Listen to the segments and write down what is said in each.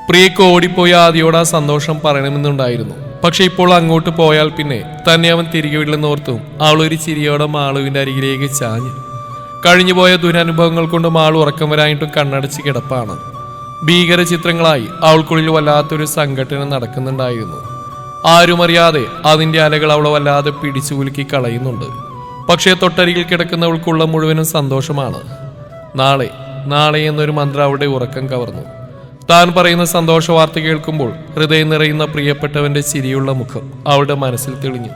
പ്രിയക്ക് ഓടിപ്പോയി ആദ്യോട് ആ സന്തോഷം പറയണമെന്നുണ്ടായിരുന്നു. പക്ഷെ ഇപ്പോൾ അങ്ങോട്ട് പോയാൽ പിന്നെ തന്നെ അവൻ തിരികെ വിടില്ലെന്നോർത്തും അവളൊരു ചിരിയോടെ മാളുവിന്റെ അരികിലേക്ക് ചാഞ്ഞു. കഴിഞ്ഞുപോയ ദുരനുഭവങ്ങൾ കൊണ്ട് മാളു ഉറക്കം വരായിട്ടും കണ്ണടച്ച് കിടപ്പാണ്. ഭീകര ചിത്രങ്ങളായി അവൾക്കുള്ളിൽ വല്ലാത്തൊരു സംഘടന നടക്കുന്നുണ്ടായിരുന്നു. ആരുമറിയാതെ അതിന്റെ അലകൾ അവളെ വല്ലാതെ പിടിച്ചു കുലുക്കി കളയുന്നുണ്ട്. പക്ഷേ തൊട്ടരികിൽ കിടക്കുന്നവൾക്കുള്ള മുഴുവനും സന്തോഷമാണ്. നാളെ നാളെ എന്നൊരു മന്ത്രം അവളുടെ ഉറക്കം കവർന്നു. താൻ പറയുന്ന സന്തോഷ വാർത്ത കേൾക്കുമ്പോൾ ഹൃദയം നിറയുന്ന പ്രിയപ്പെട്ടവന്റെ ചിരിയുള്ള മുഖം അവളുടെ മനസ്സിൽ തെളിഞ്ഞു.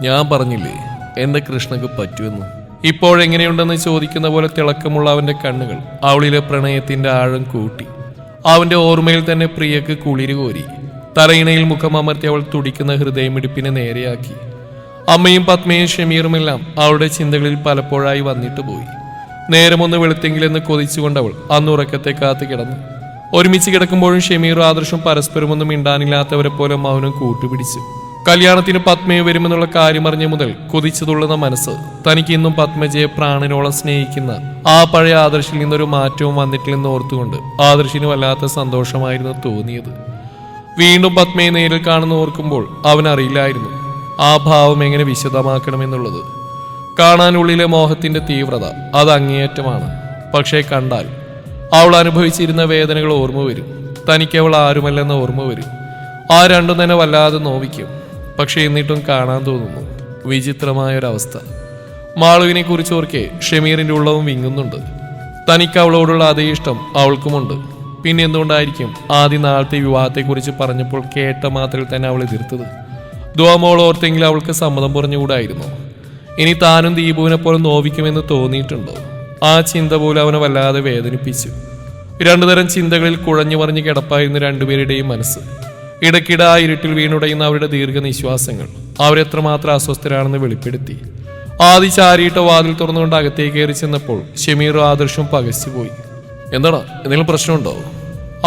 ഞാൻ പറഞ്ഞില്ലേ എന്റെ കൃഷ്ണക്ക് പറ്റുമെന്ന്. ഇപ്പോഴെങ്ങനെയുണ്ടെന്ന് ചോദിക്കുന്ന പോലെ തിളക്കമുള്ള അവന്റെ കണ്ണുകൾ അവളിലെ പ്രണയത്തിന്റെ ആഴം കൂട്ടി. അവന്റെ ഓർമ്മയിൽ തന്നെ പ്രിയക്ക് കുളിര് കോരി. തലയിണയിൽ മുഖമമർത്തി അവൾ തുടിക്കുന്ന ഹൃദയമിടിപ്പിനെ നേരെയാക്കി. അമ്മയും പത്മയും ഷമീറുമെല്ലാം അവളുടെ ചിന്തകളിൽ പലപ്പോഴായി വന്നിട്ട് പോയി. നേരമൊന്ന് വെളുത്തെങ്കിലെന്ന് കൊതിച്ചുകൊണ്ടവൾ അന്ന് ഉറക്കത്തെ കാത്തു കിടന്നു. ഒരുമിച്ച് കിടക്കുമ്പോഴും ഷമീറും ആദർശം പരസ്പരമൊന്നും മിണ്ടാനില്ലാത്തവരെ പോലെ മൗനം കൂട്ടുപിടിച്ചു. കല്യാണത്തിന് പത്മയെ വരുമെന്നുള്ള കാര്യം അറിഞ്ഞ മുതൽ കൊതിച്ചുതുള്ളുന്ന മനസ്സ് തനിക്ക് ഇന്നും പത്മജയെ പ്രാണനോളം സ്നേഹിക്കുന്ന ആ പഴയ ആദർശിൽ നിന്നൊരു മാറ്റവും വന്നിട്ടില്ലെന്ന് ഓർത്തുകൊണ്ട് ആദർശിന് വല്ലാത്ത സന്തോഷമായിരുന്നു തോന്നിയത്. വീണ്ടും പത്മയെ നേരിൽ കാണുന്ന ഓർക്കുമ്പോൾ അവനറിയില്ലായിരുന്നു ആ ഭാവം എങ്ങനെ വിശദമാക്കണമെന്നുള്ളത്. കാണാനുള്ളിലെ മോഹത്തിന്റെ തീവ്രത അത് അങ്ങേയറ്റമാണ്. പക്ഷേ കണ്ടാൽ അവൾ അനുഭവിച്ചിരുന്ന വേദനകൾ ഓർമ്മ വരും. തനിക്ക് അവൾ ആരുമല്ലെന്ന ഓർമ്മ വരും. ആ രണ്ടും തന്നെ വല്ലാതെ നോവിക്കും. പക്ഷെ എന്നിട്ടും കാണാൻ തോന്നുന്നു. വിചിത്രമായൊരവസ്ഥ. മാളുവിനെ കുറിച്ച് ഓർക്കെ ഷമീറിന്റെ ഉള്ളവും വിങ്ങുന്നുണ്ട്. തനിക്ക് അവളോടുള്ള അതേ ഇഷ്ടം അവൾക്കുമുണ്ട്. പിന്നെ എന്തുകൊണ്ടായിരിക്കും ആദ്യ നാളത്തെ വിവാഹത്തെക്കുറിച്ച് പറഞ്ഞപ്പോൾ കേട്ട മാത്രയിൽ തന്നെ അവൾ എതിർത്തത്? ദ്വാമോൾ ഓർത്തെങ്കിൽ അവൾക്ക് സമ്മതം പറഞ്ഞുകൂടായിരുന്നു. ഇനി താനും ദീപുവിനെ പോലെ നോവിക്കുമെന്ന് തോന്നിയിട്ടുണ്ടോ? ആ ചിന്ത പോലും അവനെ വല്ലാതെ വേദനിപ്പിച്ചു. രണ്ടുതരം ചിന്തകളിൽ കുഴഞ്ഞു മറിഞ്ഞ് കിടപ്പായിരുന്ന രണ്ടുപേരുടെയും മനസ്സ്. ഇടയ്ക്കിടെ ആ ഇരുട്ടിൽ വീണുടയുന്ന അവരുടെ ദീർഘനിശ്വാസങ്ങൾ അവരെത്രമാത്രം അസ്വസ്ഥരാണെന്ന് വെളിപ്പെടുത്തി. ആദി ചാരിയിട്ട വാതിൽ തുറന്നുകൊണ്ട് അകത്തേക്ക് കയറി ചെന്നപ്പോൾ ഷമീറും ആദർശവും പകച്ചുപോയി. എന്താടാ, എന്തെങ്കിലും പ്രശ്നമുണ്ടോ?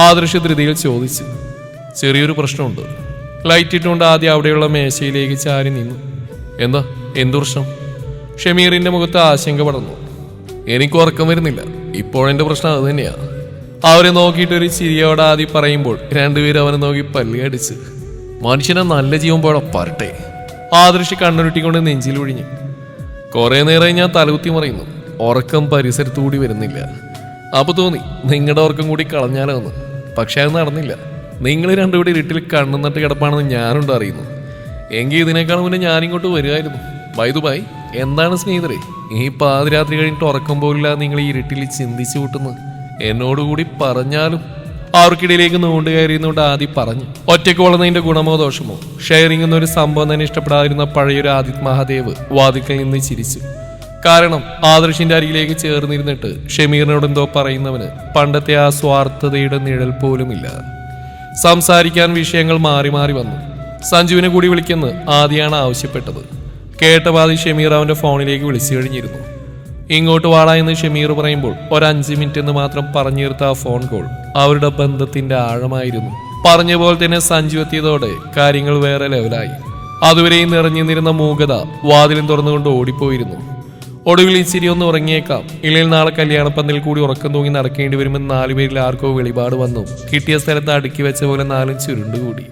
ആദർശ ധൃതിയിൽ ചോദിച്ചു. ചെറിയൊരു പ്രശ്നമുണ്ട്. ലൈറ്റ് ഇട്ടുകൊണ്ട് ആദ്യം അവിടെയുള്ള മേശയിലേക്ക് ചാരി നിന്നു. എന്താ, എന്തു പ്രശ്നം? ഷമീറിന്റെ മുഖത്ത് ആശങ്ക പടർന്നു. എനിക്ക് ഉറക്കം വരുന്നില്ല. ഇപ്പോഴെന്റെ പ്രശ്നം അത് തന്നെയാ. അവരെ നോക്കിയിട്ടൊരു ചിരിയോടെ ആദ്യം പറയുമ്പോൾ രണ്ടുപേരും അവനെ നോക്കി പല്ലി അടിച്ച്. മനുഷ്യനെ നല്ല ജീവൻ പോഴ പറട്ടെ. ആദർശി കണ്ണുരുട്ടിക്കൊണ്ട് നെഞ്ചിൽ ഒഴിഞ്ഞു. കുറെ നേരമായി ഞാൻ തലകുത്തി മറിയുന്നു. ഉറക്കം പരിസരത്തുകൂടി വരുന്നില്ല. അപ്പൊ തോന്നി നിങ്ങളുടെ ഉറക്കം കൂടി കളഞ്ഞാലോ എന്ന്. പക്ഷെ അത് നടന്നില്ല. നിങ്ങൾ രണ്ടുകൂടി ഇരുട്ടിൽ കണ്ണുന്നിട്ട് കിടപ്പാണെന്ന് ഞാനുണ്ട് അറിയുന്നു. എങ്കിൽ ഇതിനേക്കാൾ മുന്നേ ഞാനിങ്ങോട്ട് വരുമായിരുന്നു. ബൈ എന്താണ് സ്നേഹിതരെ ഈ പാതിരാത്രി കഴിഞ്ഞിട്ട് ഉറക്കം പോലില്ല നിങ്ങൾ ഈ ഇരുട്ടിൽ ചിന്തിച്ചു കൂട്ടുന്നത്? എന്നോടുകൂടി പറഞ്ഞാലും. അവർക്കിടയിലേക്ക് നൂണ്ട് കയറിയുന്നോണ്ട് ആദ്യം പറഞ്ഞു. ഒറ്റയ്ക്ക് വളർന്നതിന്റെ ഗുണമോ ദോഷമോ ഷെയറിംഗ് എന്നൊരു സംഭവം തന്നെ ഇഷ്ടപ്പെടാതിരുന്ന പഴയൊരു ആദിത്യ മഹാദേവ് വാതിക്കൽ നിന്ന് ചിരിച്ചു. കാരണം ആദർശിന്റെ അരികിലേക്ക് ചേർന്നിരുന്നിട്ട് ഷമീറിനോട് എന്തോ പറയുന്നവന് പണ്ടത്തെ ആ സ്വാർത്ഥതയുടെ നിഴൽ പോലുമില്ല. സംസാരിക്കാൻ വിഷയങ്ങൾ മാറി മാറി വന്നു. സഞ്ജുവിനെ കൂടി വിളിക്കുന്ന ആദ്യമാണ് ആവശ്യപ്പെട്ടത്. കേട്ട പാതി ഷമീർ അവന്റെ ഫോണിലേക്ക് വിളിച്ചു കഴിഞ്ഞിരുന്നു. ഇങ്ങോട്ട് വാടാ എന്ന് ഷമീർ പറയുമ്പോൾ 5 മിനിറ്റ് എന്ന് മാത്രം പറഞ്ഞു തീർത്ത ആ ഫോൺ കോൾ അവരുടെ ബന്ധത്തിന്റെ ആഴമായിരുന്നു. പറഞ്ഞ പോലെ തന്നെ സഞ്ജു എത്തിയതോടെ കാര്യങ്ങൾ വേറെ ലെവലായി. അതുവരെയും നിറഞ്ഞു മൂകത വാതിലും തുറന്നുകൊണ്ട് ഓടിപ്പോയിരുന്നു. ഒടുവിൽ ഇച്ചിരി ഒന്ന് ഉറങ്ങിയേക്കാം, ഇല്ലെങ്കിൽ നാളെ കല്യാണപ്പന്തലിൽ കൂടി ഉറക്കം തൂങ്ങി നടക്കേണ്ടി വരുമെന്ന് 4 പേരിൽ ആർക്കോ വെളിപാട് വന്നു. കിട്ടിയ സ്ഥലത്ത് അടുക്കി വെച്ച പോലെ 4 ചുരുണ്ടുകൂടി.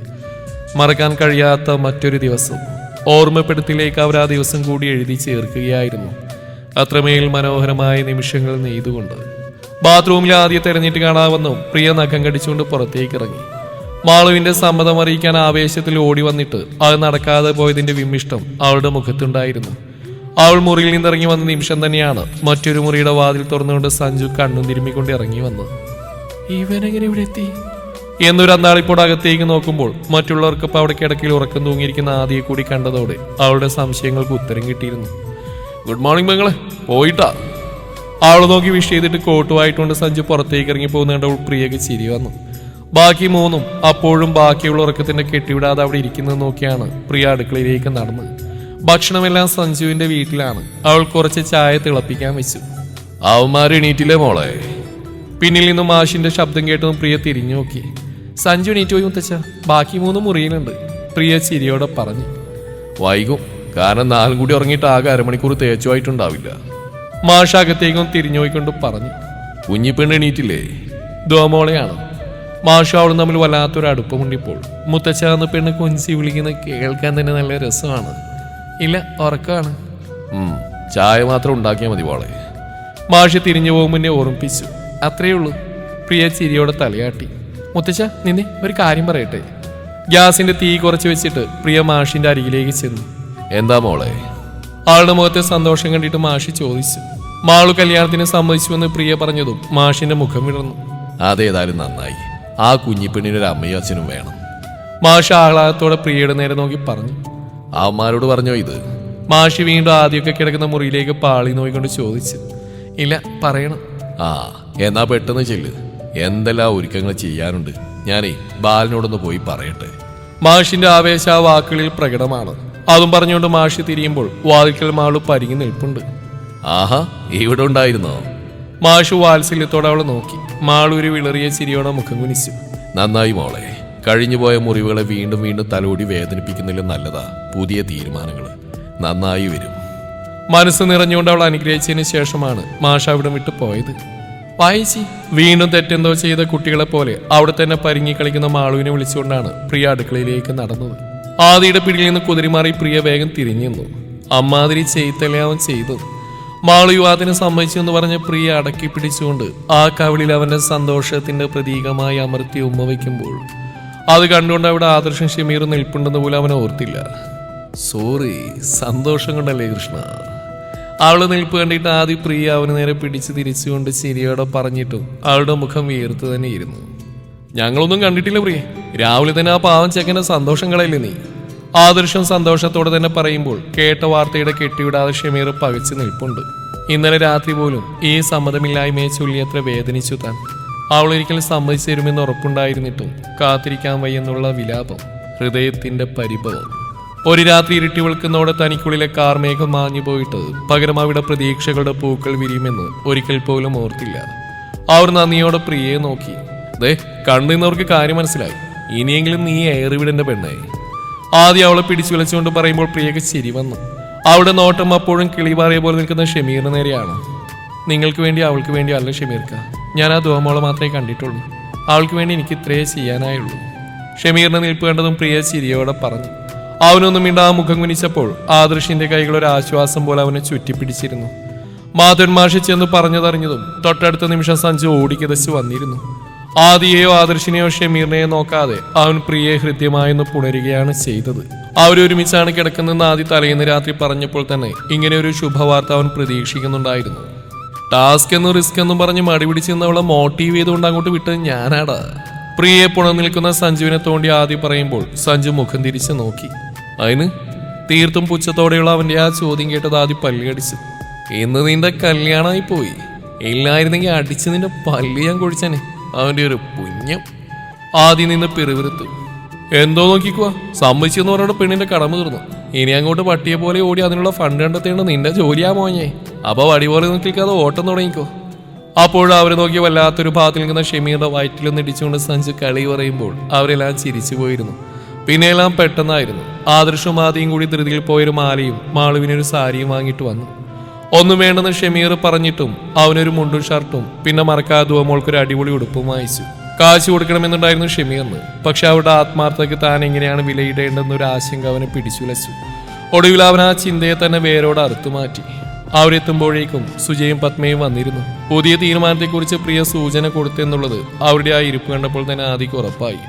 മറക്കാൻ കഴിയാത്ത മറ്റൊരു ദിവസം ഓർമ്മപ്പെടുത്തിലേക്ക് അവർ ആ ദിവസം കൂടി എഴുതി ചേർക്കുകയായിരുന്നു. അത്രമേൽ മനോഹരമായ നിമിഷങ്ങൾ നെയ്തുകൊണ്ട്. ബാത്റൂമിൽ ആദ്യം തെരഞ്ഞിട്ട് കാണാമെന്നും പ്രിയ നഖം കടിച്ചുകൊണ്ട് പുറത്തേക്ക് ഇറങ്ങി. മാളുവിന്റെ സമ്മതം അറിയിക്കാൻ ആവേശത്തിൽ ഓടി വന്നിട്ട് അത് നടക്കാതെ പോയതിന്റെ വിമ്മിഷ്ടം അവളുടെ മുഖത്തുണ്ടായിരുന്നു. അവൾ മുറിയിൽ നിന്നിറങ്ങി വന്ന നിമിഷം തന്നെയാണ് മറ്റൊരു മുറിയുടെ വാതിൽ തുറന്നുകൊണ്ട് സഞ്ജു കണ്ണും തിരുമ്മിക്കൊണ്ട് ഇറങ്ങി വന്നത്. ഇവനെങ്ങനെ ഇവിടെ എത്തി എന്നൊരു അന്താളിപ്പോൾ അകത്തേക്ക് നോക്കുമ്പോൾ മറ്റുള്ളവർക്കൊപ്പം അവിടെ കിടക്കയിൽ ഉറക്കം തൂങ്ങിയിരിക്കുന്ന ആദ്യയെ കൂടി കണ്ടതോടെ അവളുടെ സംശയങ്ങൾക്ക് ഉത്തരം കിട്ടിയിരുന്നു. ഗുഡ് മോർണിംഗ് മകളെ, പോയിട്ടാ? അവൾ നോക്കി വിഷ് ചെയ്തിട്ട് കോട്ടുമായിട്ടുണ്ട് സഞ്ജു പുറത്തേക്ക് ഇറങ്ങി പോകുന്ന കണ്ടവൾ പ്രിയക്ക് ചിരി വന്നു. ബാക്കി 3 അപ്പോഴും ബാക്കിയുള്ള ഉറക്കത്തിന്റെ കെട്ടിവിടാതെ അവിടെ ഇരിക്കുന്നത് നോക്കിയാണ് പ്രിയ അടുക്കളയിലേക്ക് നടന്നത്. ഭക്ഷണമെല്ലാം സഞ്ജുവിന്റെ വീട്ടിലാണ്. അവൾ കുറച്ച് ചായ തിളപ്പിക്കാൻ വെച്ചു. അവന്മാർ എണീറ്റില്ലേ മോളെ? പിന്നിൽ നിന്നും മാഷിന്റെ ശബ്ദം കേട്ടതും പ്രിയ തിരിഞ്ഞു നോക്കി. സഞ്ജു എണീറ്റ് പോയി മുത്തച്ഛ, ബാക്കി 3 മുറിയിലുണ്ട്, പ്രിയ ചിരിയോടെ പറഞ്ഞു. വൈകും, കാരണം 4 കൂടി ഉറങ്ങിയിട്ട് ആകെ അരമണിക്കൂർ തേച്ചുമായിട്ടുണ്ടാവില്ല. മാഷ് അകത്തേക്കും തിരിഞ്ഞു പോയിക്കൊണ്ട് പറഞ്ഞു. കുഞ്ഞിപ്പെണ്ണ് എണീറ്റില്ലേ? ദ്വാമോളെയാണ്. മാഷും അവളും തമ്മിൽ വല്ലാത്തൊരു അടുപ്പമുണ്ടിപ്പോൾ. മുത്തച്ഛ എന്ന പെണ്ണ് കൊഞ്ചി വിളിക്കുന്ന കേൾക്കാൻ തന്നെ നല്ല രസമാണ്. ഇല്ല, ഉറക്കമാണ്. ചായ മാത്രം ഉണ്ടാക്കിയാൽ മതി മോളെ. മാഷി തിരിഞ്ഞു പോകും മുന്നേ ഓർമ്മിപ്പിച്ചു. അത്രയേ ഉള്ളൂ. പ്രിയ ചിരിയോടെ തലയാട്ടി. മുത്തച്ഛ നിന്നെ ഒരു കാര്യം പറയട്ടെ. ഗ്യാസിന്റെ തീ കുറച്ച് വെച്ചിട്ട് പ്രിയ മാഷിന്റെ അരികിലേക്ക് ചെന്നു. എന്താ മോളെ? ആളുടെ മുഖത്തെ സന്തോഷം കണ്ടിട്ട് മാഷി ചോദിച്ചു. മാളു കല്യാണത്തിന് സമ്മതിച്ചുവെന്ന് പ്രിയ പറഞ്ഞതും മാഷിന്റെ മുഖം വിടർന്നു. അതേതായാലും നന്നായി. ആ കുഞ്ഞിപ്പെണ്ണിനൊരു അമ്മയും അച്ഛനും വേണം. മാഷ് ആഹ്ലാദത്തോടെ പ്രിയയുടെ നേരെ നോക്കി പറഞ്ഞു. അവന്മാരോട് പറഞ്ഞോ ഇത്? മാഷി വീണ്ടും ആദ്യമൊക്കെ കിടക്കുന്ന മുറിയിലേക്ക് പാളി നോക്കിക്കൊണ്ട് ചോദിച്ചു. ഇല്ല, പറയണം. എന്നാ പെട്ടെന്ന് ചെല്ല്. എന്തെല്ലാം ഒരുക്കങ്ങൾ ചെയ്യാനുണ്ട്. ഞാനേ ബാലനോടൊന്ന് പോയി പറയട്ടെ. മാഷിന്റെ ആവേശ ആ വാക്കുകളിൽ പ്രകടമാണ്. അതും പറഞ്ഞുകൊണ്ട് മാഷി തിരിയുമ്പോൾ വാതിൽക്കൽ മാളു പരിങ്ങി നിൽപ്പുണ്ട്. ആഹാ, ഇവിടെ ഉണ്ടായിരുന്നോ? മാഷു വാത്സല്യത്തോടെ അവളെ നോക്കി. മാളു ഒരു വിളറിയ ചിരിയോടെ മുഖം കുനിച്ചു. നന്നായി മോളെ. കഴിഞ്ഞുപോയ മുറിവുകളെ വീണ്ടും വീണ്ടും തലോടി വേദനിപ്പിക്കുന്നില്ല. നല്ലതാ. പുതിയ തീരുമാനങ്ങൾ നന്നായി വരും. മനസ്സ് നിറഞ്ഞുകൊണ്ട് അവൾ അനുഗ്രഹിച്ചതിന് ശേഷമാണ് മാഷ അവിടെ വിട്ടു പോയത്. വായിച്ചി വീണ്ടും തെറ്റെന്തോ ചെയ്ത കുട്ടികളെ പോലെ അവിടെ തന്നെ പരിങ്ങി കളിക്കുന്ന മാളുവിനെ വിളിച്ചുകൊണ്ടാണ് പ്രിയ അടുക്കളയിലേക്ക് നടന്നത്. ആദിയുടെ പിടിയിൽ നിന്ന് കുതിരിമാറി പ്രിയ വേഗം തിരിഞ്ഞു. അമ്മാതിരി ചെയ്തല്ലേ അവൻ ചെയ്തത്. മാളു യുവാത്തിന് സമ്മതിച്ചു എന്ന് പറഞ്ഞ് പ്രിയ അടക്കി പിടിച്ചുകൊണ്ട് ആ കവിളിൽ അവന്റെ സന്തോഷത്തിന്റെ പ്രതീകമായി അമർത്തി ഉമ്മ വയ്ക്കുമ്പോൾ അത് കണ്ടുകൊണ്ട് അവിടെ ആദർശം ഷമീർ നിൽപ്പുണ്ടെന്ന് പോലും അവൻ ഓർത്തില്ല. സോറി, സന്തോഷം കൊണ്ടല്ലേ കൃഷ്ണ. അവള് നിൽപ്പ് കണ്ടിട്ട് ആദ്യം പ്രിയ അവന് നേരെ പിടിച്ച് തിരിച്ചുകൊണ്ട് ചിരിയോടെ പറഞ്ഞിട്ടും അവളുടെ മുഖം വീർത്തു തന്നെ ഇരുന്നു. ഞങ്ങളൊന്നും കണ്ടിട്ടില്ല പ്രിയ. രാവിലെ തന്നെ ആ പാവം ചെക്കന്റെ സന്തോഷം കളയില്ലേ നീ? ആദർശം സന്തോഷത്തോടെ തന്നെ പറയുമ്പോൾ കേട്ട വാർത്തയുടെ കെട്ടിവിടാതെ ഷമീർ പകച്ചു നിൽപ്പുണ്ട്. ഇന്നലെ രാത്രി പോലും ഈ സമ്മതമില്ലായ്മയെ ചൊല്ലി എത്ര വേദനിച്ചു താൻ. അവളൊരിക്കലും സമ്മതിച്ചു തരുമെന്ന് ഉറപ്പുണ്ടായിരുന്നിട്ടും കാത്തിരിക്കാൻ വയ്യെന്നുള്ള വിലാപം, ഹൃദയത്തിന്റെ പരിഭവം. ഒരു രാത്രി ഇരുട്ടി വെളുക്കുന്നതോടെ തനിക്കുള്ളിലെ കാർമേഘം മാഞ്ഞു പോയിട്ട് പകരം അവിടെ പ്രതീക്ഷകളുടെ പൂക്കൾ വിരിയുമെന്ന് ഒരിക്കൽ പോലും ഓർത്തില്ല. അവർ നന്ദിയോടെ പ്രിയയെ നോക്കി. ദേ, കണ്ടുനിന്നവർക്ക് കാര്യം മനസ്സിലായി. ഇനിയെങ്കിലും നീ ഏറിവിടന്റെ പെണ്ണായി. ആദ്യം അവളെ പിടിച്ചു വിളിച്ചുകൊണ്ട് പറയുമ്പോൾ പ്രിയക്ക് ചിരി വന്നു. അവിടെ നോട്ടം അപ്പോഴും കിളിപാറിയ പോലെ നിൽക്കുന്ന ഷമീറിന് നേരെയാണ്. നിങ്ങൾക്ക് വേണ്ടി അവൾക്ക് വേണ്ടി അല്ല ഷമീർക്ക. ഞാൻ ആ ദുവമോളെ മാത്രമേ കണ്ടിട്ടുള്ളൂ. അവൾക്ക് വേണ്ടി എനിക്ക് ഇത്രയേ ചെയ്യാനായുള്ളൂ. ഷമീറിനെ നിൽപ്പ് കണ്ടതും പ്രിയ ചിരിയോടെ പറഞ്ഞു. അവനൊന്നും മിണ്ടാ മുഖം കുനിച്ചപ്പോൾ ആദർശിന്റെ കൈകൾ ഒരു ആശ്വാസം പോലെ അവനെ ചുറ്റിപ്പിടിച്ചിരുന്നു. മാധവൻ മാഷി ചെന്ന് പറഞ്ഞതറിഞ്ഞതും തൊട്ടടുത്ത നിമിഷം സഞ്ജു ഓടിക്കിതച്ച് വന്നിരുന്നു. ആദിയെയോ ആദർശിനെയോ ഷമീറിനെയോ നോക്കാതെ അവൻ പ്രിയെ ഹൃദ്യമായെന്ന് പുണരുകയാണ് ചെയ്തത്. അവരൊരുമിച്ചാണ് കിടക്കുന്നതെന്ന് ആദ്യ തലേന്ന് രാത്രി പറഞ്ഞപ്പോൾ തന്നെ ഇങ്ങനെ ഒരു ശുഭവാർത്ത അവൻ പ്രതീക്ഷിക്കുന്നുണ്ടായിരുന്നു. ടാസ്ക് എന്നും റിസ്ക് എന്നും പറഞ്ഞ് മടിപിടിച്ച് അവളെ മോട്ടീവ് ചെയ്തുകൊണ്ട് അങ്ങോട്ട് വിട്ടത് ഞാനാടാ. പ്രിയെ പുണർന്നിൽക്കുന്ന സഞ്ജുവിനെ തോണ്ടി ആദ്യം പറയുമ്പോൾ സഞ്ജു മുഖം തിരിച്ച് നോക്കി. അതിന് തീർത്തും പുച്ഛത്തോടെയുള്ള അവന്റെ ആ ചോദ്യം കേട്ടത് ആദ്യം പല്ലുകടിച്ചു. ഇന്ന് നിന്റെ കല്യാണമായി പോയി. ഇല്ലായിരുന്നെങ്കിൽ അടിച്ച് നിന്റെ പല്ല് ഞാൻ കൊഴിച്ചനെ. അവന്റെ ഒരു പുണ്യം. ആദ്യം നിന്ന് പിറുവിറുത്തു. എന്തോ നോക്കിക്കുവാ, സമ്മതിച്ചെന്ന് പറഞ്ഞ പെണ്ണിന്റെ കടമ തീർന്നു. ഇനി അങ്ങോട്ട് പട്ടിയെ പോലെ ഓടി അതിനുള്ള ഫണ്ട് കണ്ടെത്തേണ്ട നിന്റെ ജോലിയാ മോഞ്ഞേ. അപ്പൊ വടി പോലെ നിൽക്കാതെ ഓട്ടം തുടങ്ങിക്കോ. അപ്പോഴും അവരെ നോക്കി വല്ലാത്തൊരു ഭാഗത്തിൽ നിൽക്കുന്ന ഷമീറിന്റെ വയറ്റിലൊന്ന് ഇടിച്ചുകൊണ്ട് സഞ്ജു കളി പറയുമ്പോൾ അവരെല്ലാം ചിരിച്ചു പോയിരുന്നു. പിന്നെയെല്ലാം പെട്ടെന്നായിരുന്നു. ആദർശവും ആദ്യം കൂടി ധൃതിയിൽ പോയൊരു മാലയും മാളുവിനൊരു സാരിയും വാങ്ങിയിട്ട് വന്നു. ഒന്നും വേണ്ടെന്ന് ഷമീർ പറഞ്ഞിട്ടും അവനൊരു മുണ്ടും ഷർട്ടും പിന്നെ മറക്കാതെ മോൾക്കൊരു അടിപൊളി ഉടുപ്പും വാങ്ങിച്ചു. കാശ് കൊടുക്കണമെന്നുണ്ടായിരുന്നു ഷമീറിന്. പക്ഷെ അവരുടെ ആത്മാർത്ഥതയ്ക്ക് താൻ എങ്ങനെയാണ് വിലയിടേണ്ടെന്നൊരു ആശങ്ക അവനെ പിടിച്ചുലച്ചു. ഒടുവിൽ അവൻ ആ ചിന്തയെ തന്നെ വേരോട് അറുത്തുമാറ്റി. അവരെത്തുമ്പോഴേക്കും സുജയും പത്മയും വന്നിരുന്നു. പുതിയ തീരുമാനത്തെക്കുറിച്ച് പ്രിയ സൂചന കൊടുത്തെന്നുള്ളത് അവരുടെ ആ ഇരിപ്പ് കണ്ടപ്പോൾ തന്നെ ആദിക്ക് ഉറപ്പായി.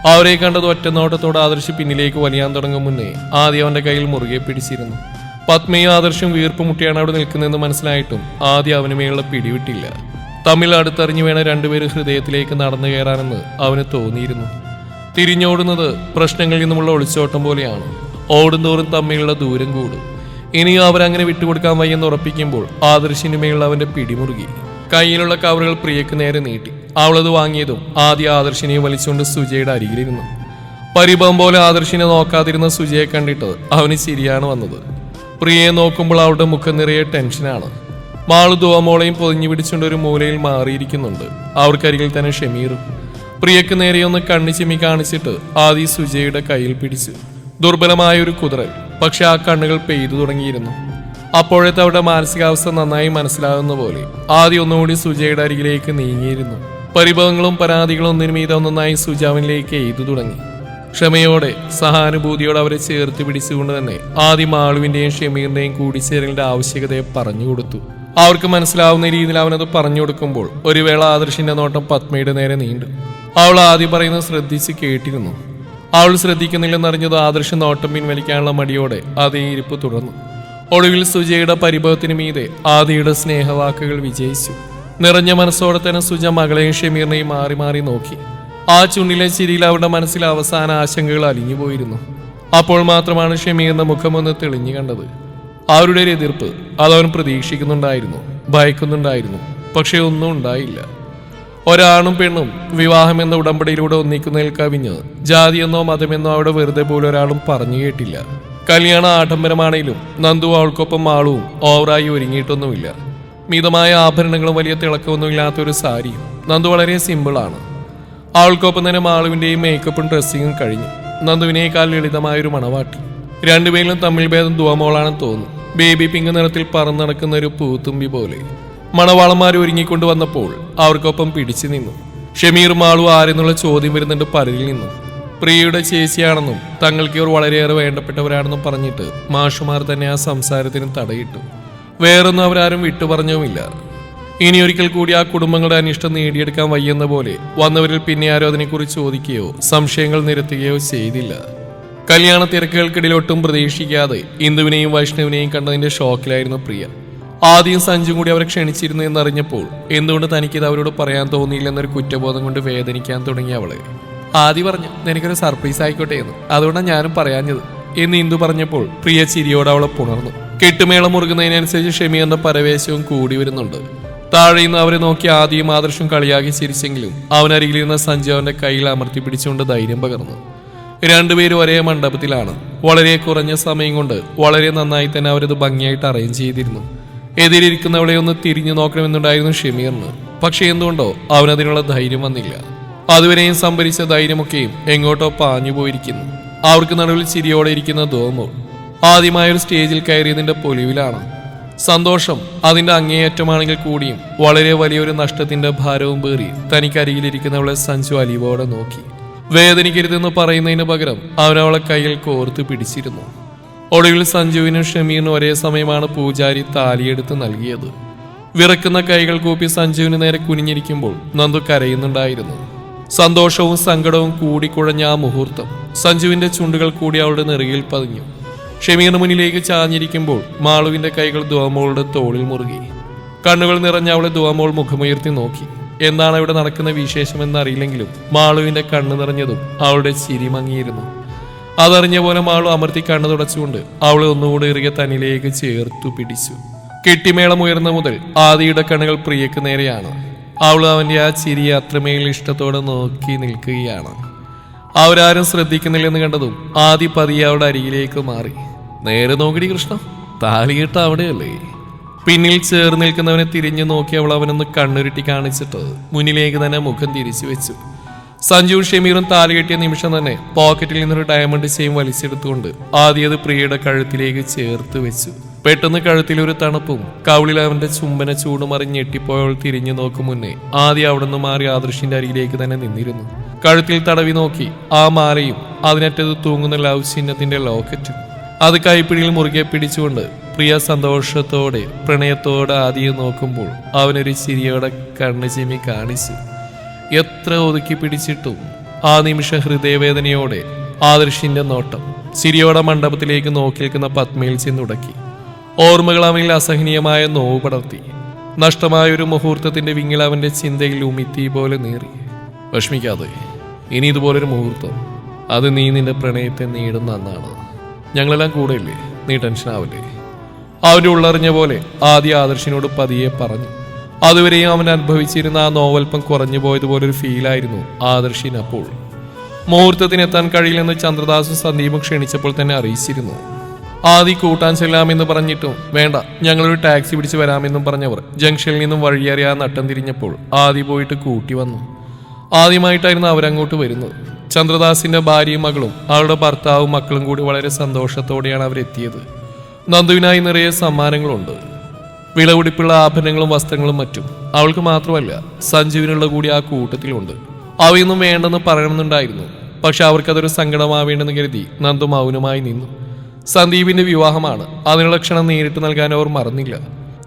അവരെ കണ്ടത് ഒറ്റനോട്ടത്തോടെ ആദർശ് പിന്നിലേക്ക് വലിയാൻ തുടങ്ങും മുന്നേ ആദ്യം അവന്റെ കയ്യിൽ മുറുകെ പിടിച്ചിരുന്നു. പത്മയും ആദർശും വീർപ്പ് മുട്ടിയാണ് അവിടെ നിൽക്കുന്നതെന്ന് മനസ്സിലായിട്ടും ആദ്യം അവന് മേലുള്ള പിടിവിട്ടില്ല. തമ്മിൽ അടുത്തറിഞ്ഞു വേണം രണ്ടുപേര് ഹൃദയത്തിലേക്ക് നടന്നു കയറാനെന്ന് അവന് തോന്നിയിരുന്നു. തിരിഞ്ഞോടുന്നത് പ്രശ്നങ്ങളിൽ നിന്നുമുള്ള ഒളിച്ചോട്ടം പോലെയാണ്. ഓടുന്തോറും തമ്മിലുള്ള ദൂരം കൂടും. ഇനിയും അവരങ്ങനെ വിട്ടുകൊടുക്കാൻ വയ്യെന്ന് ഉറപ്പിക്കുമ്പോൾ ആദർശിന് മേലുള്ള അവന്റെ പിടിമുറുകി. കയ്യിലുള്ള കവറുകൾ പ്രിയക്ക് നേരെ നീട്ടി. അവളത് വാങ്ങിയതും ആദ്യം ആദർശിനെ വലിച്ചുകൊണ്ട് സുജയുടെ അരികിലിരുന്നു. പരിഭവം പോലെ ആദർശിനെ നോക്കാതിരുന്ന സുജയെ കണ്ടിട്ട് അവന് ചിരിയാണ് വന്നത്. പ്രിയയെ നോക്കുമ്പോൾ അവളുടെ മുഖം നിറയെ ടെൻഷനാണ്. മാളു ദുവമോളെയും പൊതിഞ്ഞു പിടിച്ചുകൊണ്ട് ഒരു മൂലയിൽ മാറിയിരിക്കുന്നുണ്ട്. അവർക്കരികിൽ തന്നെ ഷമീറും. പ്രിയക്ക് നേരെയൊന്ന് കണ്ണി ചിമ്മി കാണിച്ചിട്ട് ആദ്യം സുജയുടെ കയ്യിൽ പിടിച്ചു. ദുർബലമായൊരു കുതിരൽ. പക്ഷെ ആ കണ്ണുകൾ പെയ്തു തുടങ്ങിയിരുന്നു. അപ്പോഴത്തെ അവരുടെ മാനസികാവസ്ഥ നന്നായി മനസ്സിലാകുന്ന പോലെ ആദ്യം ഒന്നുകൂടി സുജയുടെ അരികിലേക്ക് നീങ്ങിയിരുന്നു. പരിഭവങ്ങളും പരാതികളും ഒന്നിനു മീതെ ഒന്നൊന്നായി സുജാവിനിലേക്ക് എഴുതു തുടങ്ങി. ക്ഷമയോടെ സഹാനുഭൂതിയോടെ അവരെ ചേർത്ത് പിടിച്ചുകൊണ്ട് തന്നെ ആദ്യം ആളുവിന്റെയും ഷമീറിന്റെയും കൂടിച്ചേരലിന്റെ ആവശ്യകതയെ പറഞ്ഞു കൊടുത്തു. അവർക്ക് മനസ്സിലാവുന്ന രീതിയിൽ അവനത് പറഞ്ഞു കൊടുക്കുമ്പോൾ ഒരു വേള ആദർശിന്റെ നോട്ടം പത്മയുടെ നേരെ നീണ്ടു. അവൾ ആദ്യം പറയുന്നത് ശ്രദ്ധിച്ച് കേട്ടിരുന്നു. അവൾ ശ്രദ്ധിക്കുന്നില്ലെന്നറിഞ്ഞത് ആദർശ നോട്ടം പിൻവലിക്കാനുള്ള മടിയോടെ അതേ ഇരിപ്പ് തുടർന്നു. ഒടുവിൽ സുജയുടെ പരിഭവത്തിന് മീതെ ആദിയുടെ സ്നേഹവാക്കുകൾ വിജയിച്ചു. നിറഞ്ഞ മനസ്സോടെ തന്നെ സുജ മകളെയും ഷമീറിനെയും മാറി മാറി നോക്കി. ആ ചുണ്ടിലെ ചിരിയിൽ അവരുടെ മനസ്സിൽ അവസാന ആശങ്കകൾ അലിഞ്ഞുപോയിരുന്നു. അപ്പോൾ മാത്രമാണ് ഷമീറിന്റെ മുഖമൊന്ന് തെളിഞ്ഞു കണ്ടത്. അവരുടെ ഒരു എതിർപ്പ് അതവൻ പ്രതീക്ഷിക്കുന്നുണ്ടായിരുന്നു, ഭയക്കുന്നുണ്ടായിരുന്നു. പക്ഷെ ഒന്നും ഉണ്ടായില്ല. ഒരാണും പെണ്ണും വിവാഹം എന്ന ഉടമ്പടിയിലൂടെ ഒന്നിക്കുന്നതിൽ കവിഞ്ഞ് ജാതിയെന്നോ മതമെന്നോ അവിടെ വെറുതെ പോലും ഒരാളും പറഞ്ഞു കേട്ടില്ല. കല്യാണം ആഡംബരമാണെങ്കിലും നന്ദു അവൾക്കൊപ്പം ആളും ഓവറായി ഒരുങ്ങിയിട്ടൊന്നുമില്ല. മിതമായ ആഭരണങ്ങളും വലിയ തിളക്കമൊന്നും ഇല്ലാത്തൊരു സാരിയും. നന്ദു വളരെ സിമ്പിളാണ്. അവൾക്കൊപ്പം തന്നെ മാളുവിന്റെയും മേക്കപ്പും ഡ്രസ്സിങ്ങും കഴിഞ്ഞു. നന്ദുവിനേക്കാൾ ലളിതമായൊരു മണവാട്ടി. രണ്ടുപേരിലും തമ്മിൽ ഭേദം ദുവമോളാണെന്ന് തോന്നുന്നു. ബേബി പിങ്ക് നിറത്തിൽ പറന്നടക്കുന്ന ഒരു പൂത്തുമ്പി പോലെ. മണവാളന്മാർ ഒരുങ്ങിക്കൊണ്ട് വന്നപ്പോൾ അവർക്കൊപ്പം പിടിച്ചു നിന്നു. ഷമീർ മാളു ആരെന്നുള്ള ചോദ്യം വരുന്നുണ്ട് പലരിൽ നിന്നും. പ്രിയയുടെ ചേച്ചിയാണെന്നും തങ്ങൾക്ക് ഇവർ വളരെയേറെ വേണ്ടപ്പെട്ടവരാണെന്നും പറഞ്ഞിട്ട് മാഷുമാർ തന്നെ ആ സംസാരത്തിന് തടയിട്ടു. വേറൊന്നും അവരാരും വിട്ടുപറഞ്ഞുമില്ല. ഇനിയൊരിക്കൽ കൂടി ആ കുടുംബങ്ങളുടെ അനിഷ്ടം നേടിയെടുക്കാൻ വയ്യെന്ന പോലെ വന്നവരിൽ പിന്നെ ആരോ അതിനെക്കുറിച്ച് ചോദിക്കുകയോ സംശയങ്ങൾ നിരത്തുകയോ ചെയ്തില്ല. കല്യാണ തിരക്കുകൾക്കിടയിൽ ഒട്ടും പ്രതീക്ഷിക്കാതെ ഇന്ദുവിനെയും വൈഷ്ണവിനെയും കണ്ടതിന്റെ ഷോക്കിലായിരുന്നു പ്രിയ. ആദ്യം സഞ്ജു കൂടി അവരെ ക്ഷണിച്ചിരുന്നു എന്നറിഞ്ഞപ്പോൾ എന്തുകൊണ്ട് തനിക്കിത് അവരോട് പറയാൻ തോന്നിയില്ലെന്നൊരു കുറ്റബോധം കൊണ്ട് വേദനിക്കാൻ തുടങ്ങി അവളെ. ആദ്യം പറഞ്ഞു നിനക്കൊരു സർപ്രൈസ് ആയിക്കോട്ടെ എന്ന്, അതുകൊണ്ടാണ് ഞാനും പറയാഞ്ഞത് എന്ന് ഇന്ദു പറഞ്ഞപ്പോൾ പ്രിയ ചിരിയോടെ അവളെ പുണർന്നു. കെട്ടുമേളം മുറുകുന്നതിനനുസരിച്ച് ഷമീറിന്റെ പരവേശവും കൂടി വരുന്നുണ്ട്. താഴെയുന്ന അവരെ നോക്കി ആദ്യം ആദർശം കളിയാക്കി ചിരിച്ചെങ്കിലും അവനരികിലിരുന്ന സഞ്ജു അവന്റെ കയ്യിൽ അമർത്തി പിടിച്ചുകൊണ്ട് ധൈര്യം പകർന്നു. രണ്ടുപേരും ഒരേ മണ്ഡപത്തിലാണ്. വളരെ കുറഞ്ഞ സമയം കൊണ്ട് വളരെ നന്നായി തന്നെ അവരത് ഭംഗിയായിട്ട് അറേഞ്ച് ചെയ്തിരുന്നു. എതിരിരിക്കുന്നവളെ ഒന്ന് തിരിഞ്ഞു നോക്കണമെന്നുണ്ടായിരുന്നു ഷമീറിന്. പക്ഷെ എന്തുകൊണ്ടോ അവനതിനുള്ള ധൈര്യം വന്നില്ല. അതുവരെയും സംഭരിച്ച ധൈര്യമൊക്കെയും എങ്ങോട്ടോ പാഞ്ഞു പോയിരിക്കുന്നു. അവർക്ക് നടുവിൽ ചിരിയോടെ ഇരിക്കുന്ന ദോമോൾ ആദ്യമായൊരു സ്റ്റേജിൽ കയറിയതിന്റെ പൊലിവിലാണ്. സന്തോഷം അതിന്റെ അങ്ങേയറ്റമാണെങ്കിൽ കൂടിയും വളരെ വലിയൊരു നഷ്ടത്തിന്റെ ഭാരവും പേറി തനിക്കരികിലിരിക്കുന്നവളെ സഞ്ജു അലിവോടെ നോക്കി. വേദനിക്കരുതെന്ന് പറയുന്നതിന് പകരം അവനവളെ കയ്യിൽ കോർത്ത് പിടിച്ചിരുന്നു. ഒടുവിൽ സഞ്ജുവിനും ഷമീറിനും ഒരേ സമയമാണ് പൂജാരി താലിയെടുത്ത് നൽകിയത്. വിറക്കുന്ന കൈകൾ കൂപ്പി സഞ്ജുവിന് നേരെ കുനിഞ്ഞിരിക്കുമ്പോൾ നന്ദു കരയുന്നുണ്ടായിരുന്നു. സന്തോഷവും സങ്കടവും കൂടിക്കുഴഞ്ഞ ആ മുഹൂർത്തം സഞ്ജുവിന്റെ ചുണ്ടുകൾ കൂടി അവളുടെ നെറുകിൽ പതിഞ്ഞു. ഷമീറിന് മുന്നിലേക്ക് ചാഞ്ഞിരിക്കുമ്പോൾ മാളുവിന്റെ കൈകൾ ദുവമോളുടെ തോളിൽ മുറുകി. കണ്ണുകൾ നിറഞ്ഞ അവളെ ദുവമോൾ മുഖമുയർത്തി നോക്കി. എന്താണ് ഇവിടെ നടക്കുന്ന വിശേഷമെന്നറിയില്ലെങ്കിലും മാളുവിന്റെ കണ്ണു നിറഞ്ഞതും അവളുടെ ചിരി മങ്ങിയിരുന്നു. അതറിഞ്ഞ പോലെ മാളു അമർത്തി കണ്ണു തുടച്ചുകൊണ്ട് അവളെ ഒന്നുകൂടെ ഇറുകെ തന്നിലേക്ക് ചേർത്തു പിടിച്ചു. കെട്ടിമേളം ഉയർന്ന മുതൽ ആദിയുടെ കണ്ണുകൾ പ്രിയക്ക് നേരെയാണ്. അവൾ അവന്റെ ആ ചിരിയെ അത്രമേൽ ഇഷ്ടത്തോടെ നോക്കി നിൽക്കുകയാണ്. അവരാരും ശ്രദ്ധിക്കുന്നില്ലെന്ന് കണ്ടതും ആദി പതിയെ അവളുടെ അരികിലേക്ക് മാറി. നേരെ നോക്കിടി കൃഷ്ണ, താലികെട്ട അവിടെയല്ലേ? പിന്നിൽ ചേർന്ന് നിൽക്കുന്നവനെ തിരിഞ്ഞു നോക്കി അവൾ അവനൊന്ന് കണ്ണുരുട്ടി കാണിച്ചിട്ട് മുന്നിലേക്ക് തന്നെ മുഖം തിരിച്ചു വെച്ചു. സഞ്ജുവും ഷമീറും താലി കെട്ടിയ നിമിഷം തന്നെ പോക്കറ്റിൽ നിന്നൊരു ഡയമണ്ട് ചെയിൻ വലിച്ചെടുത്തുകൊണ്ട് ആദ്യത് പ്രിയയുടെ കഴുത്തിലേക്ക് ചേർത്ത് വെച്ചു. പെട്ടെന്ന് കഴുത്തിലൊരു തണുപ്പും കവിളിൽ അവന്റെ ചുംബന ചൂടും അറിഞ്ഞെട്ടിപ്പോയവൾ തിരിഞ്ഞു നോക്കും മുന്നേ ആദ്യം അവിടെ നിന്ന് മാറി ആദർശിന്റെ അരികിലേക്ക് തന്നെ നിന്നിരുന്നു. കഴുത്തിൽ തടവി നോക്കി ആ മാലയും അതിനറ്റത് തൂങ്ങുന്ന ലവ് ചിഹ്നത്തിന്റെ ലോക്കറ്റും. അത് കൈപ്പിടിയിൽ മുറുകെ പിടിച്ചുകൊണ്ട് പ്രിയ സന്തോഷത്തോടെ പ്രണയത്തോടെ ആദ്യം നോക്കുമ്പോൾ അവനൊരു ചിരിയോടെ കണ്ണു ചിമ്മി കാണിച്ചു. എത്ര ഒതുക്കി പിടിച്ചിട്ടും ആ നിമിഷം ഹൃദയവേദനയോടെ ആദർശിന്റെ നോട്ടം ചിരിയോടെ മണ്ഡപത്തിലേക്ക് നോക്കി നിൽക്കുന്ന പത്മയിൽ ചെന്നുടക്കി. ഓർമ്മകൾ അവനിൽ അസഹനീയമായ നോവ് പടർത്തി. നഷ്ടമായൊരു മുഹൂർത്തത്തിന്റെ വിങ്ങിൽ അവന്റെ ചിന്തയിൽ ഉമിത്തി പോലെ നീറി. വിഷമിക്കാതെ, ഇനി ഇതുപോലൊരു മുഹൂർത്തം അത് നീ നിന്റെ പ്രണയത്തെ നേടുന്ന അന്നാണ്. ഞങ്ങളെല്ലാം കൂടെയില്ലേ, നീ ടെൻഷൻ ആവില്ലേ? അവന്റെ ഉള്ളറിഞ്ഞ പോലെ ആദ്യ ആദർശിനോട് പതിയെ പറഞ്ഞു. അതുവരെയും അവൻ അനുഭവിച്ചിരുന്ന ആ നോവൽപ്പം കുറഞ്ഞു പോയതുപോലൊരു ഫീലായിരുന്നു ആദർശിന്. അപ്പോൾ മുഹൂർത്തത്തിനെത്താൻ കഴിയില്ലെന്ന് ചന്ദ്രദാസും സന്ദീപും ക്ഷണിച്ചപ്പോൾ തന്നെ അറിയിച്ചിരുന്നു. ആദി കൂട്ടാൻ ചെല്ലാമെന്ന് പറഞ്ഞിട്ടും വേണ്ട, ഞങ്ങളൊരു ടാക്സി പിടിച്ച് വരാമെന്നും പറഞ്ഞവർ ജംഗ്ഷനിൽ നിന്നും വഴിയേറിയ നട്ടം തിരിഞ്ഞപ്പോൾ ആദി പോയിട്ട് കൂട്ടി വന്നു. ആദ്യമായിട്ടായിരുന്നു അവരങ്ങോട്ട് വരുന്നത്. ചന്ദ്രദാസിന്റെ ഭാര്യയും മകളും അവളുടെ ഭർത്താവും മക്കളും കൂടി വളരെ സന്തോഷത്തോടെയാണ് അവരെത്തിയത്. നന്ദുവിനായി നിറയെ സമ്മാനങ്ങളുണ്ട്. വിലപിടിപ്പുള്ള ആഭരണങ്ങളും വസ്ത്രങ്ങളും മറ്റും. അവൾക്ക് മാത്രമല്ല, സഞ്ജുവിനുള്ള കൂടി ആ കൂട്ടത്തിലുണ്ട്. അവയൊന്നും വേണ്ടെന്ന് പറയണമെന്നുണ്ടായിരുന്നു. പക്ഷെ അവർക്കതൊരു സങ്കടമാവേണ്ടെന്ന് കരുതി നന്ദു മൗനമായി നിന്നു. സന്ദീപിന്റെ വിവാഹമാണ്. അതിനുള്ള ക്ഷണം നേരിട്ട് നൽകാൻ അവർ മറന്നില്ല.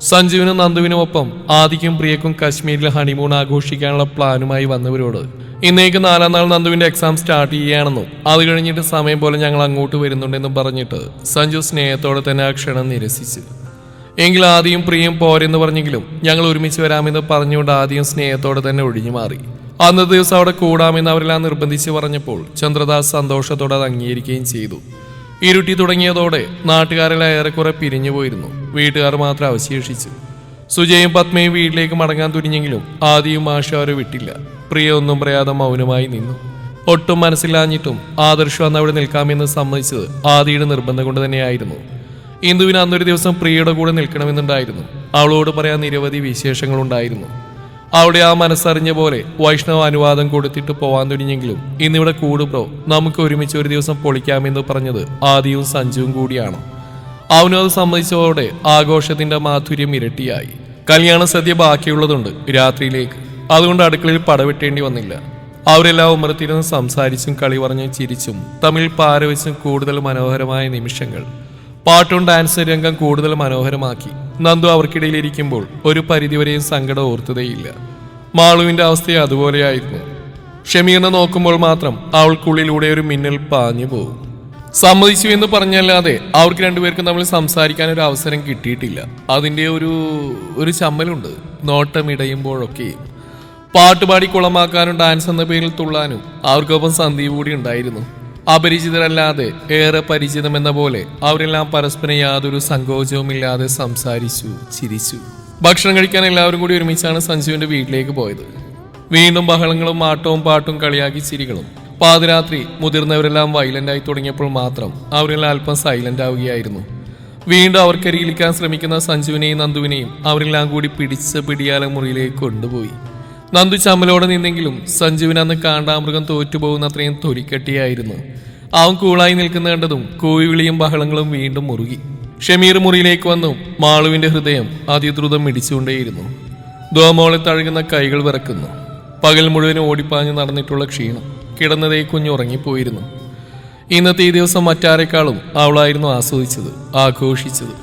സഞ്ജുവിനും നന്ദുവിനും ഒപ്പം ആദിക്കും പ്രിയക്കും കശ്മീരിൽ ഹണിമൂൺ ആഘോഷിക്കാനുള്ള പ്ലാനുമായി വന്നവരോട് ഇന്നേക്ക് 4-ാം നാൾ നന്ദുവിന്റെ എക്സാം സ്റ്റാർട്ട് ചെയ്യുകയാണെന്നും അത് കഴിഞ്ഞിട്ട് സമയം പോലെ ഞങ്ങൾ അങ്ങോട്ട് വരുന്നുണ്ടെന്നും പറഞ്ഞിട്ട് സഞ്ജു സ്നേഹത്തോടെ തന്നെ ആ ക്ഷണം നിരസിച്ചു. എങ്കിൽ ആദ്യം പ്രിയം പോരെന്ന് പറഞ്ഞെങ്കിലും ഞങ്ങൾ ഒരുമിച്ച് വരാമെന്ന് പറഞ്ഞുകൊണ്ട് ആദ്യം സ്നേഹത്തോടെ തന്നെ ഒഴിഞ്ഞു മാറി. അന്നത്തെ ദിവസം അവിടെ കൂടാമെന്ന് അവരെല്ലാം നിർബന്ധിച്ച് പറഞ്ഞപ്പോൾ ചന്ദ്രദാസ് സന്തോഷത്തോടെ അത് അംഗീകരിക്കുകയും ചെയ്തു. ഇരുട്ടി തുടങ്ങിയതോടെ നാട്ടുകാരെല്ലാം ഏറെക്കുറെ പിരിഞ്ഞുപോയിരുന്നു. വീട്ടുകാർ മാത്രം അവശേഷിച്ചു. സുജയും പത്മയും വീട്ടിലേക്ക് മടങ്ങാൻ തുനിഞ്ഞെങ്കിലും ആദിയും മാഷും അവരെ വിട്ടില്ല. പ്രിയ ഒന്നും പറയാതെ മൗനമായി നിന്നു. ഒട്ടും മനസ്സിലാഞ്ഞിട്ടും ആദർശം അന്ന് അവിടെ നിൽക്കാമെന്ന് സമ്മതിച്ചത് ആദിയുടെ നിർബന്ധം കൊണ്ട് തന്നെയായിരുന്നു. ഇന്ദുവിന് അന്നൊരു ദിവസം പ്രിയയുടെ കൂടെ നിൽക്കണമെന്നുണ്ടായിരുന്നു. അവളോട് പറയാൻ നിരവധി വിശേഷങ്ങളുണ്ടായിരുന്നു. അവിടെ ആ മനസ്സറിഞ്ഞ പോലെ വൈഷ്ണവ അനുവാദം കൊടുത്തിട്ട് പോവാൻ തുനിഞ്ഞെങ്കിലും ഇന്നിവിടെ കൂട് ബ്രോ, നമുക്ക് ഒരുമിച്ച് ഒരു ദിവസം പൊളിക്കാമെന്ന് പറഞ്ഞത് ആദിയും സഞ്ജുവും കൂടിയാണ്. അവനും അത് സമ്മതിച്ചതോടെ ആഘോഷത്തിന്റെ മാധുര്യം ഇരട്ടിയായി. കല്യാണ സദ്യ ബാക്കിയുള്ളതുണ്ട് രാത്രിയിലേക്ക്. അതുകൊണ്ട് അടുക്കളയിൽ പടവെട്ടേണ്ടി വന്നില്ല. അവരെല്ലാം ഉമ്മറത്തിരുന്ന് സംസാരിച്ചും കളി പറഞ്ഞും ചിരിച്ചും തമ്മിൽ പാരവച്ചും കൂടുതൽ മനോഹരമായ നിമിഷങ്ങൾ. പാട്ടും ഡാൻസ് രംഗം കൂടുതൽ മനോഹരമാക്കി. നന്ദു അവർക്കിടയിൽ ഇരിക്കുമ്പോൾ ഒരു പരിധിവരെയും സങ്കടം ഓർത്തതേയില്ല. മാളുവിന്റെ അവസ്ഥയെ അതുപോലെയായിരുന്നു. ഷമീറിനെ നോക്കുമ്പോൾ മാത്രം അവൾക്കുള്ളിലൂടെ ഒരു മിന്നൽ പാഞ്ഞു പോകും. സമ്മതിച്ചു എന്ന് പറഞ്ഞല്ലാതെ അവർക്ക് രണ്ടുപേർക്കും തമ്മിൽ സംസാരിക്കാൻ ഒരു അവസരം കിട്ടിയിട്ടില്ല. അതിൻ്റെ ഒരു ചമ്മലുണ്ട് നോട്ടമിടയുമ്പോഴൊക്കെ. പാട്ടുപാടി കുളമാക്കാനും ഡാൻസ് എന്ന പേരിൽ തുള്ളാനും അവർക്കൊപ്പം സന്ദീപ് കൂടി ഉണ്ടായിരുന്നു. അപരിചിതരല്ലാതെ ഏറെ പരിചിതമെന്ന പോലെ അവരെല്ലാം പരസ്പരം യാതൊരു സങ്കോചവുമില്ലാതെ സംസാരിച്ചു, ചിരിച്ചു. ഭക്ഷണം കഴിക്കാൻ എല്ലാവരും കൂടി ഒരുമിച്ചാണ് സഞ്ജുവിന്റെ വീട്ടിലേക്ക് പോയത്. വീണ്ടും ബഹളങ്ങളും ആട്ടവും പാട്ടും കളിയാക്കി ചിരികളും. പാതിരാത്രി മുതിർന്നവരെല്ലാം വയലന്റായി തുടങ്ങിയപ്പോൾ മാത്രം അവരെല്ലാം അല്പം സൈലന്റ് ആവുകയായിരുന്നു. വീണ്ടും അവർക്കരികിലിക്കാൻ ശ്രമിക്കുന്ന സഞ്ജുവിനെയും നന്ദുവിനെയും അവരെല്ലാം കൂടി പിടിച്ച പിടിയാല മുറിയിലേക്ക് കൊണ്ടുപോയി. നന്ദു ചമ്മലോടെ നിന്നെങ്കിലും സഞ്ജുവിന് അന്ന് കാണ്ടാമൃഗം തോറ്റുപോകുന്ന അത്രയും തൊലിക്കെട്ടിയായിരുന്നു. അവൻ കൂളായി നിൽക്കുന്ന കണ്ടതും കോഴിവിളിയും ബഹളങ്ങളും വീണ്ടും മുറുകി. ഷമീർ മുറിയിലേക്ക് വന്നു. മാളുവിന്റെ ഹൃദയം അതിദ്രുതം മിടിച്ചുകൊണ്ടേയിരുന്നു. ദ്വാമോളെ തഴുകുന്ന കൈകൾ വിറക്കുന്നു. പകൽ മുഴുവൻ ഓടിപ്പാഞ്ഞ് നടന്നിട്ടുള്ള ക്ഷീണം. കിടന്നതേ കുഞ്ഞുറങ്ങിപ്പോയിരുന്നു. ഇന്നത്തെ ഈ ദിവസം മറ്റാരെക്കാളും അവളായിരുന്നു ആസ്വദിച്ചത്, ആഘോഷിച്ചത്.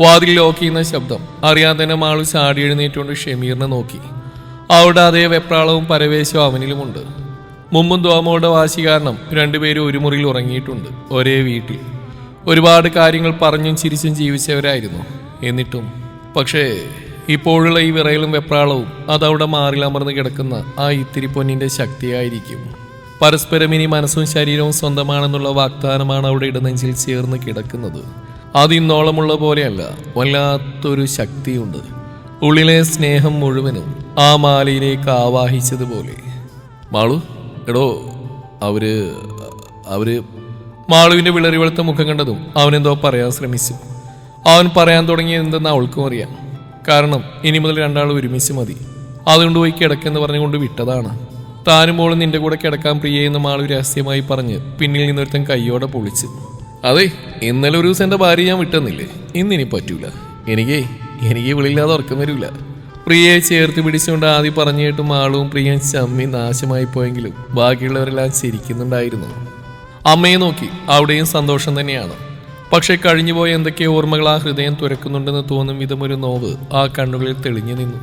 വാതിൽ ലോക്ക് ചെയ്യുന്ന ശബ്ദം അറിയാതെ തന്നെ മാളു ചാടി എഴുന്നേറ്റുകൊണ്ട് ഷമീറിനെ നോക്കി. അവളുടെ അതേ വെപ്രാളവും പരവേശവും അവനിലുമുണ്ട്. മുമ്പും ദ്വാമോളുടെ വാശി കാരണം രണ്ടുപേരും ഒരു മുറിയിൽ ഉറങ്ങിയിട്ടുണ്ട്. ഒരേ വീട്ടിൽ ഒരുപാട് കാര്യങ്ങൾ പറഞ്ഞും ചിരിച്ചും ജീവിച്ചവരായിരുന്നു. എന്നിട്ടും പക്ഷേ ഇപ്പോഴുള്ള ഈ വിറയലും വെപ്രാളവും അതവിടെ മാറിലമർന്ന് കിടക്കുന്ന ആ ഇത്തിരി പൊന്നിന്റെ ശക്തിയായിരിക്കും. പരസ്പരം ഇനി മനസ്സും ശരീരവും സ്വന്തമാണെന്നുള്ള വാഗ്ദാനമാണ് അവിടെ ഇടനെഞ്ചിൽ ചേർന്ന് കിടക്കുന്നത്. അതിന്നോളമുള്ള പോലെയല്ല, വല്ലാത്തൊരു ശക്തിയുണ്ട്. ഉള്ളിലെ സ്നേഹം മുഴുവനും ആ മാലയിലേക്ക് ആവാഹിച്ചതുപോലെ. മാളു, എടോ, അവര് മാളുവിന്റെ വിളറി വെളുത്ത മുഖം കണ്ടതും അവനെന്തോ പറയാൻ ശ്രമിച്ചു. അവൻ പറയാൻ തുടങ്ങിയത് എന്തെന്ന് അവൾക്കും അറിയാം. കാരണം ഇനി മുതൽ രണ്ടാളും ഒരുമിച്ച് മതി. അതുകൊണ്ട് പോയി കിടക്കെന്ന് പറഞ്ഞുകൊണ്ട് വിട്ടതാണ്. താനും മോളും നിന്റെ കൂടെ കിടക്കാൻ പ്രിയെന്ന് മാളു രഹസ്യമായി പറഞ്ഞ് പിന്നിൽ നിന്നൊരുത്തൻ കയ്യോടെ പൊളിച്ചു. അതെ, ഇന്നലെ ഒരു ദിവസം എന്റെ ഭാര്യ ഞാൻ വിട്ടെന്നില്ലേ, ഇന്നിനി പറ്റൂല. എനിക്ക് വിളില്ലാതെ ഉറക്കം വരില്ല. പ്രിയയെ ചേർത്ത് പിടിച്ചുകൊണ്ട് ആദ്യം പറഞ്ഞു കേട്ട് മാളുവും പ്രിയൻ ചമ്മി നാശമായി പോയെങ്കിലും ബാക്കിയുള്ളവരെല്ലാം ചിരിക്കുന്നുണ്ടായിരുന്നു. അമ്മയെ നോക്കി അവിടെയും സന്തോഷം തന്നെയാണ്. പക്ഷെ കഴിഞ്ഞുപോയ എന്തൊക്കെയോ ഓർമ്മകൾ ആ ഹൃദയം തുരക്കുന്നുണ്ടെന്ന് തോന്നും വിധം ഒരു നോവ് ആ കണ്ണുകളിൽ തെളിഞ്ഞു നിന്നു.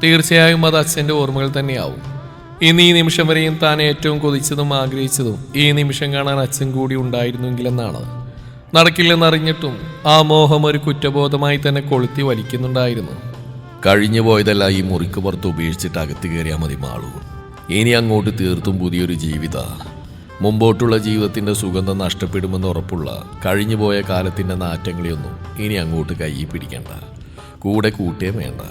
തീർച്ചയായും അത് അച്ഛൻ്റെ ഓർമ്മകൾ തന്നെയാവും. ഇന്ന് ഈ നിമിഷം വരെയും താൻ ഏറ്റവും കൊതിച്ചതും ആഗ്രഹിച്ചതും ഈ നിമിഷം കാണാൻ അച്ഛൻ കൂടി ഉണ്ടായിരുന്നെങ്കിലെന്നാണ്. നടക്കില്ലെന്നറിഞ്ഞിട്ടും ആ മോഹം ഒരു കുറ്റബോധമായി തന്നെ കൊളുത്തി വലിക്കുന്നുണ്ടായിരുന്നു. കഴിഞ്ഞു പോയതല്ല ഈ മുറിക്ക് പുറത്ത് ഉപേക്ഷിച്ചിട്ട് അകത്ത് കയറിയാൽ മതി മാളു. ഇനി അങ്ങോട്ട് തീർത്തും പുതിയൊരു ജീവിത. മുമ്പോട്ടുള്ള ജീവിതത്തിന്റെ സുഗന്ധം നഷ്ടപ്പെടുമെന്ന് ഉറപ്പുള്ള കഴിഞ്ഞുപോയ കാലത്തിന്റെ നാറ്റങ്ങളെയൊന്നും ഇനി അങ്ങോട്ട് കയ്യിൽ പിടിക്കണ്ട. കൂടെ കൂട്ടുകയും വേണ്ട.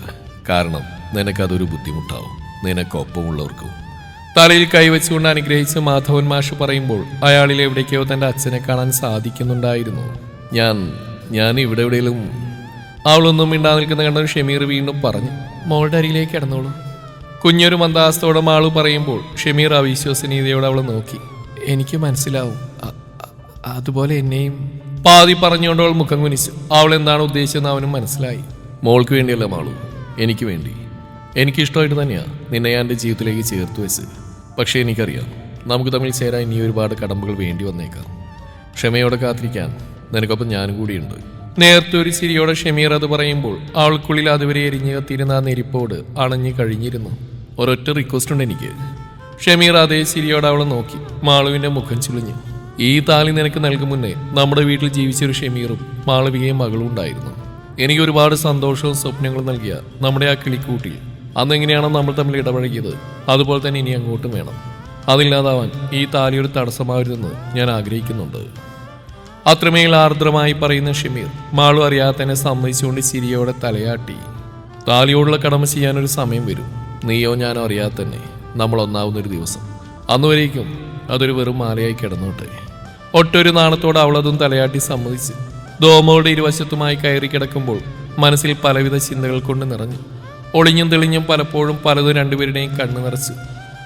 കാരണം നിനക്കതൊരു ബുദ്ധിമുട്ടാവും, നിനക്കൊപ്പമുള്ളവർക്കും. തലയിൽ കൈവച്ചുകൊണ്ട് അനുഗ്രഹിച്ച് മാധവൻ മാഷ് പറയുമ്പോൾ അയാളിൽ എവിടേക്കോ തന്റെ അച്ഛനെ കാണാൻ സാധിക്കുന്നുണ്ടായിരുന്നു. ഞാൻ ഇവിടെ എവിടെയെങ്കിലും. അവളൊന്നും മിണ്ടാ നിൽക്കുന്ന കണ്ട ഷമീർ വീണ്ടും പറഞ്ഞു, മോളുടെ അരിയിലേക്ക് കിടന്നോളൂ. കുഞ്ഞൊരു മന്ദാസ്തോടെ മാളു പറയുമ്പോൾ ഷമീർ അവിശ്വസനീയതയോടെ അവളെ നോക്കി. എനിക്ക് മനസ്സിലാവും, അതുപോലെ എന്നെയും. പാതി പറഞ്ഞുകൊണ്ട് അവൾ മുഖം കുനിച്ചു. അവൾ എന്താണ് ഉദ്ദേശിച്ചതെന്ന് അവനും മനസ്സിലായി. മോൾക്ക് വേണ്ടിയല്ല മാളു, എനിക്ക് വേണ്ടി. എനിക്കിഷ്ടമായിട്ട് തന്നെയാണ് നിന്നെ ഞാൻ എൻ്റെ ജീവിതത്തിലേക്ക് ചേർത്ത് വെച്ച്. പക്ഷേ എനിക്കറിയാം നമുക്ക് തമ്മിൽ ചേരാൻ ഇനി ഒരുപാട് കടമ്പകൾ വേണ്ടി വന്നേക്കാം. ക്ഷമയോടെ കാത്തിരിക്കാൻ നിനക്കൊപ്പം ഞാനും കൂടിയുണ്ട്. നേരത്തെ ഒരു ചിരിയോടെ ഷമീർ അത് പറയുമ്പോൾ അവൾക്കുള്ളിൽ അതുവരെ എരിഞ്ഞു കത്തിരുന്ന ആ നെരിപ്പോട് അണഞ്ഞു കഴിഞ്ഞിരുന്നു. ഒരൊറ്റ റിക്വസ്റ്റ് ഉണ്ട് എനിക്ക്. ഷമീർ അതേ ചിരിയോടെ അവളെ നോക്കി. മാളുവിന്റെ മുഖം ചുളിഞ്ഞു. ഈ താലി നിനക്ക് നൽകും മുന്നേ നമ്മുടെ വീട്ടിൽ ജീവിച്ചൊരു ഷമീറും മാളവികയും മകളും ഉണ്ടായിരുന്നു. എനിക്ക് ഒരുപാട് സന്തോഷവും സ്വപ്നങ്ങളും നൽകിയ നമ്മുടെ ആ കിളിക്കൂട്ടിൽ അന്നെങ്ങനെയാണോ നമ്മൾ തമ്മിൽ ഇടപഴകിയത് അതുപോലെ തന്നെ ഇനി അങ്ങോട്ടും വേണം. അതില്ലാതാവാൻ ഈ താലിയൊരു തടസ്സമാവരുതെന്ന് ഞാൻ ആഗ്രഹിക്കുന്നുണ്ട്. അത്രമേൽ ആർദ്രമായി പറയുന്ന ഷമീർ മാളു അറിയാതെ തന്നെ സമ്മതിച്ചുകൊണ്ട് ചിരിയോടെ തലയാട്ടി. താലിയോടുള്ള കടമ ചെയ്യാനൊരു സമയം വരും. നീയോ ഞാനോ അറിയാതെ തന്നെ നമ്മൾ ഒന്നാവുന്നൊരു ദിവസം. അന്നുവരേക്കും അതൊരു വെറും മാലയായി കിടന്നോട്ടെ. ഒട്ടൊരു നാണത്തോടെ അവളതും തലയാട്ടി സമ്മതിച്ച് ദോമകളുടെ ഇരുവശത്തുമായി കയറി കിടക്കുമ്പോൾ മനസ്സിൽ പലവിധ ചിന്തകൾ കൊണ്ട് നിറഞ്ഞു. ഒളിഞ്ഞും തെളിഞ്ഞും പലപ്പോഴും പലതും രണ്ടുപേരുടെയും കണ്ണു നിറച്ചു.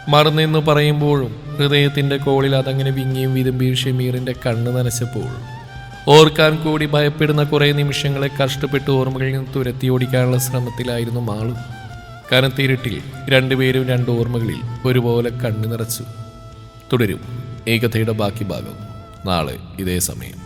മറന്നെന്ന് പറയുമ്പോഴും ഹൃദയത്തിന്റെ കോളിൽ അതങ്ങനെ വിങ്ങിയും വിതുമ്പിയും ഷമീറിന്റെ കണ്ണ് നനച്ചപ്പോൾ ഓർക്കാൻ കൂടി ഭയപ്പെടുന്ന കുറേ നിമിഷങ്ങളെ കഷ്ടപ്പെട്ട് ഓർമ്മകളിൽ നിന്ന് തുരത്തി ഓടിക്കാനുള്ള ശ്രമത്തിലായിരുന്നു മാളു. കനത്തിരുട്ടിൽ രണ്ടുപേരും രണ്ട് ഓർമ്മകളിൽ ഒരുപോലെ കണ്ണു നിറച്ചു. തുടരും ഈ കഥയുടെ ബാക്കി ഭാഗം നാളെ ഇതേ സമയം.